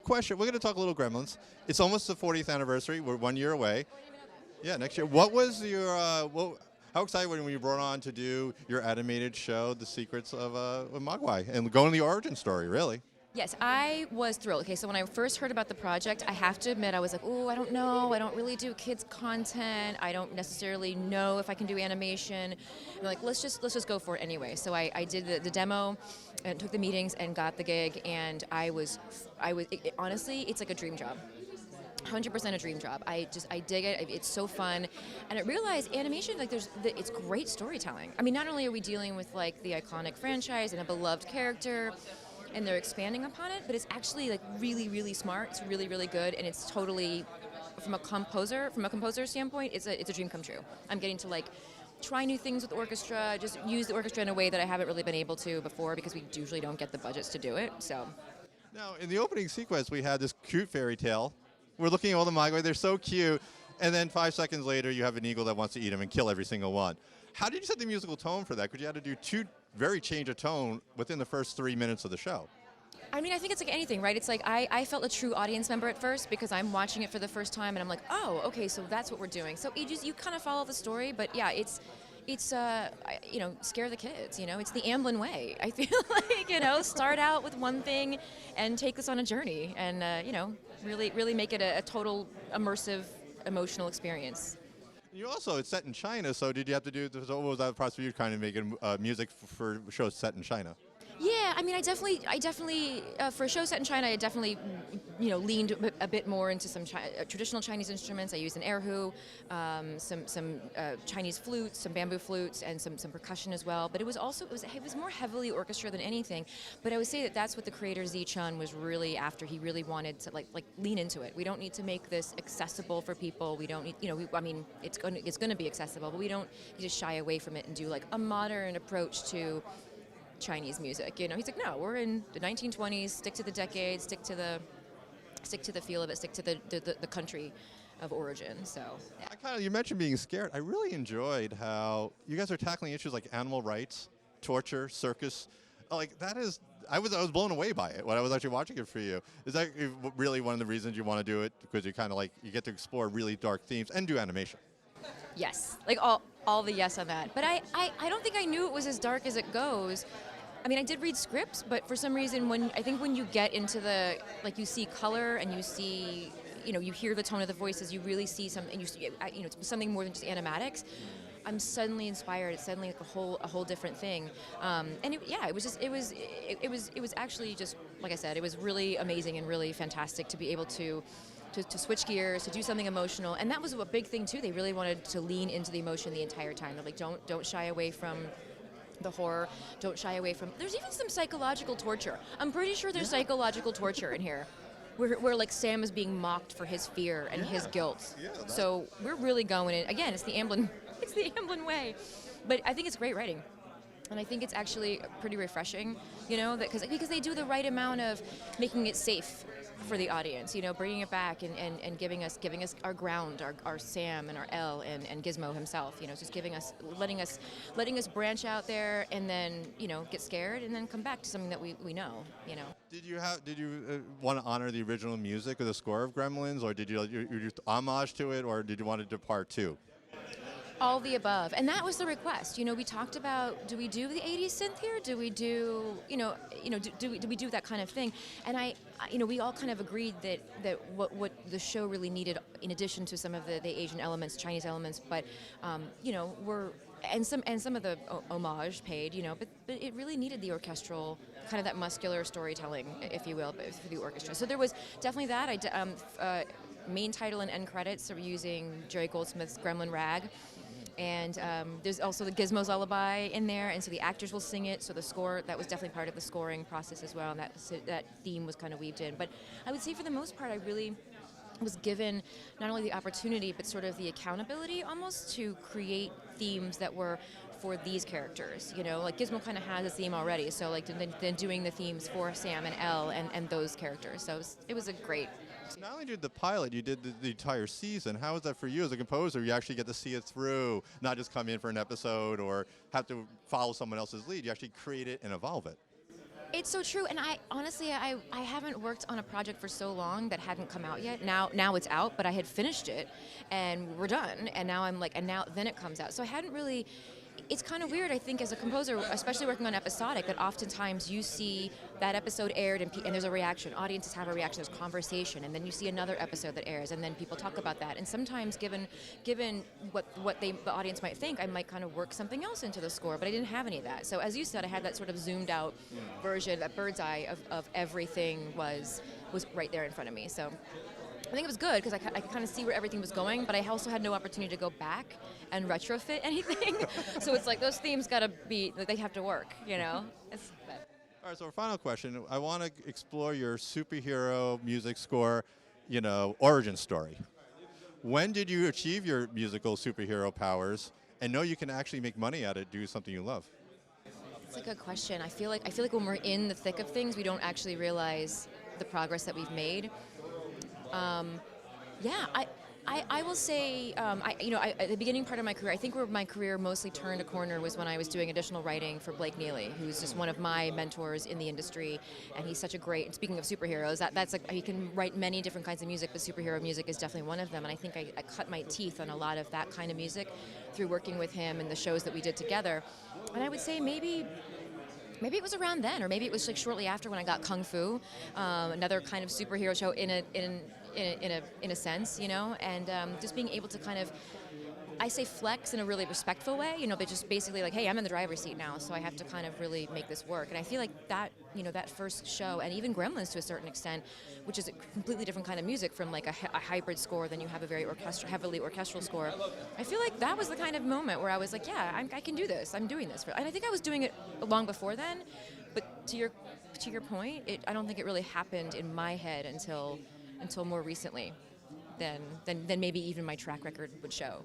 question. We're going to talk a little Gremlins. It's almost the 40th anniversary. We're 1 year away. Yeah, next year. What was your? How excited were you when you brought on to do your animated show, The Secrets of Mogwai, and going to the origin story? Really? Yes, I was thrilled. Okay, so when I first heard about the project, I have to admit I was like, oh, I don't know. I don't really do kids content. I don't necessarily know if I can do animation. And like, let's just go for it anyway. So I did the demo and took the meetings and got the gig. And honestly, it's like a dream job. 100% a dream job. I dig it. It's so fun, and I realized animation, like it's great storytelling. I mean, not only are we dealing with like the iconic franchise and a beloved character, and they're expanding upon it, but it's actually like really, really smart. It's really, really good, and it's totally from a composer standpoint, it's a dream come true. I'm getting to like try new things with the orchestra, just use the orchestra in a way that I haven't really been able to before because we usually don't get the budgets to do it. So now in the opening sequence, we had this cute fairy tale. We're looking at all the Mogwai, they're so cute, and then 5 seconds later you have an eagle that wants to eat them and kill every single one. How did you set the musical tone for that? Because you had to do two very change of tone within the first 3 minutes of the show. I mean, I think it's like anything, right? It's like I felt a true audience member at first because I'm watching it for the first time and I'm like, oh, okay, so that's what we're doing. So you kind of follow the story, but yeah, it's scare the kids, it's the Amblin way. I feel like, start out with one thing and take this on a journey and, really make it a total immersive, emotional experience. You also, it's set in China, so did you have to do, what was that process for you kind of making music for shows set in China? Yeah, I mean, I definitely, for a show set in China, I definitely, leaned a bit more into some traditional Chinese instruments. I used an erhu, some Chinese flutes, some bamboo flutes, and some percussion as well. But it was more heavily orchestra than anything. But I would say that's what the creator Chung was really after. He really wanted to like lean into it. We don't need to make this accessible for people. We don't need, it's going to be accessible, but we don't need to shy away from it and do like a modern approach to Chinese music. He's like, no, we're in the 1920s. Stick to the decade. Stick to the feel of it. Stick to the country of origin. So yeah. You mentioned being scared. I really enjoyed how you guys are tackling issues like animal rights, torture, circus. Like that is, I was blown away by it when I was actually watching it for you. Is that really one of the reasons you want to do it? Because you kind of you get to explore really dark themes and do animation. Yes, like all the yes on that. But I don't think I knew it was as dark as it goes. I mean, I did read scripts, but for some reason, when you get into you see color and you see, you hear the tone of the voices, you really see something, it's something more than just animatics. I'm suddenly inspired. It's suddenly like a whole different thing. And it was actually just, like I said, it was really amazing and really fantastic to be able to switch gears, to do something emotional. And that was a big thing too. They really wanted to lean into the emotion the entire time. They're like, don't shy away from the horror, don't shy away from, there's even some psychological torture. I'm pretty sure there's psychological torture in here. Where like Sam is being mocked for his fear and his guilt. Yeah, so we're really going in, again, it's the Amblin way. But I think it's great writing. And I think it's actually pretty refreshing, because they do the right amount of making it safe for the audience, bringing it back and giving us our ground, our Sam and our Elle and Gizmo himself, just letting us branch out there and then, get scared and then come back to something that we know, Did you want to honor the original music or the score of Gremlins, or did you just homage to it, or did you want to depart too? All the above, and that was the request. We talked about, do we do the 80s synth here? Do we do, do we do that kind of thing? And we all kind of agreed that what the show really needed, in addition to some of the Asian elements, Chinese elements, but some of the homage paid, but it really needed the orchestral, kind of that muscular storytelling, if you will, for the orchestra. So there was definitely that. Main title and end credits are using Jerry Goldsmith's Gremlin Rag. And there's also the Gizmo's Lullaby in there, and so the actors will sing it. So the score, that was definitely part of the scoring process as well, and that theme was kind of weaved in. But I would say for the most part, I really was given not only the opportunity, but sort of the accountability almost to create themes that were for these characters. Like Gizmo kind of has a theme already, so like then doing the themes for Sam and Elle and those characters. So it was a great. So not only did the pilot, you did the entire season. How is that for you as a composer? You actually get to see it through, not just come in for an episode or have to follow someone else's lead. You actually create it and evolve it. It's so true, and I honestly, I haven't worked on a project for so long that hadn't come out yet. Now it's out, but I had finished it, and we're done. And now I'm like, and now then it comes out. So I hadn't really. It's kind of weird, I think, as a composer, especially working on episodic, that oftentimes you see that episode aired and there's a reaction. Audiences have a reaction, there's conversation, and then you see another episode that airs, and then people talk about that. And sometimes, given the audience might think, I might kind of work something else into the score, but I didn't have any of that. So as you said, I had that sort of zoomed out version, that bird's eye of everything was right there in front of me. So I think it was good because I could kind of see where everything was going, but I also had no opportunity to go back and retrofit anything. So it's like those themes got to be, they have to work, you know? All right, so our final question, I want to explore your superhero music score, origin story. When did you achieve your musical superhero powers and know you can actually make money at it, do something you love? That's a good question. I feel like when we're in the thick of things, we don't actually realize the progress that we've made. I will say, at the beginning part of my career, I think where my career mostly turned a corner was when I was doing additional writing for Blake Neely, who's just one of my mentors in the industry, and he's such a great, and speaking of superheroes, that's like, he can write many different kinds of music, but superhero music is definitely one of them, and I think I cut my teeth on a lot of that kind of music through working with him and the shows that we did together. And I would say maybe it was around then, or maybe it was like shortly after when I got Kung Fu, another kind of superhero show in a sense, and just being able to kind of, I say flex in a really respectful way, but just basically like, hey, I'm in the driver's seat now, so I have to kind of really make this work. And I feel like that, that first show, and even Gremlins to a certain extent, which is a completely different kind of music from like a hybrid score than you have a very heavily orchestral score. I feel like that was the kind of moment where I was like, yeah, I can do this. I'm doing this. And I think I was doing it long before then, but to your point, I don't think it really happened in my head until more recently than maybe even my track record would show.